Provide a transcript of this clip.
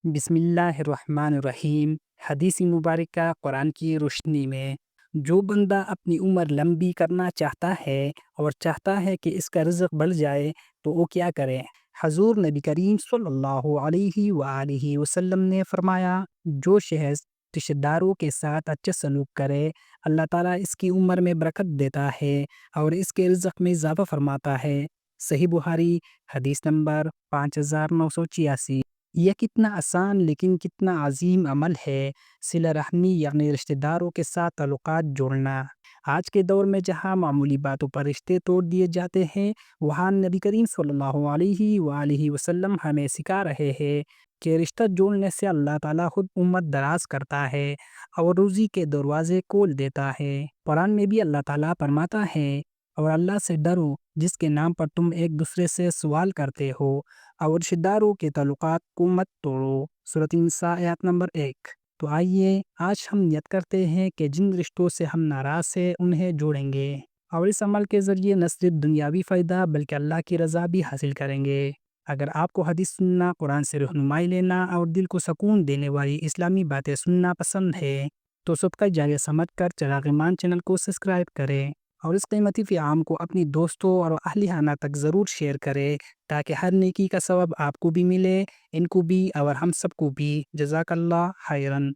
بسم اللہ الرحمن الرحیم۔ حدیث مبارکہ قرآن کی روشنی میں جو بندہ اپنی عمر لمبی کرنا چاہتا ہے اور چاہتا ہے کہ اس کا رزق بڑھ جائے تو وہ کیا کرے؟ حضور نبی کریم صلی اللہ علیہ وآلہ وسلم نے فرمایا، جو شخص رشتہ داروں کے ساتھ اچھا سلوک کرے اللہ تعالیٰ اس کی عمر میں برکت دیتا ہے اور اس کے رزق میں اضافہ فرماتا ہے۔ صحیح بخاری حدیث نمبر 5986۔ یہ کتنا آسان لیکن کتنا عظیم عمل ہے، صلہ رحمی یعنی رشتہ داروں کے ساتھ تعلقات جوڑنا۔ آج کے دور میں جہاں معمولی باتوں پر رشتے توڑ دیے جاتے ہیں، وہاں نبی کریم صلی اللہ علیہ وآلہ وسلم ہمیں سکھا رہے ہیں کہ رشتہ جوڑنے سے اللہ تعالیٰ خود عمر دراز کرتا ہے اور روزی کے دروازے کھول دیتا ہے۔ قرآن میں بھی اللہ تعالیٰ فرماتا ہے، اور اللہ سے ڈرو جس کے نام پر تم ایک دوسرے سے سوال کرتے ہو، اور رشتہ داروں کے تعلقات کو مت توڑو۔ سورۃ النساء آیت نمبر 1۔ تو آئیے آج ہم نیت کرتے ہیں کہ جن رشتوں سے ہم ناراض ہیں انہیں جوڑیں گے، اور اس عمل کے ذریعے نہ صرف دنیاوی فائدہ بلکہ اللہ کی رضا بھی حاصل کریں گے۔ اگر آپ کو حدیث سننا، قرآن سے رہنمائی لینا اور دل کو سکون دینے والی اسلامی باتیں سننا پسند ہے تو سب کا جاریہ سمجھ کر چراغ ایمان چینل کو سبسکرائب کریں اور اس قیمتی پیغام کو اپنی دوستوں اور اہل خانہ تک ضرور شیئر کریں تاکہ ہر نیکی کا ثواب آپ کو بھی ملے، ان کو بھی اور ہم سب کو بھی۔ جزاک اللہ خیرن۔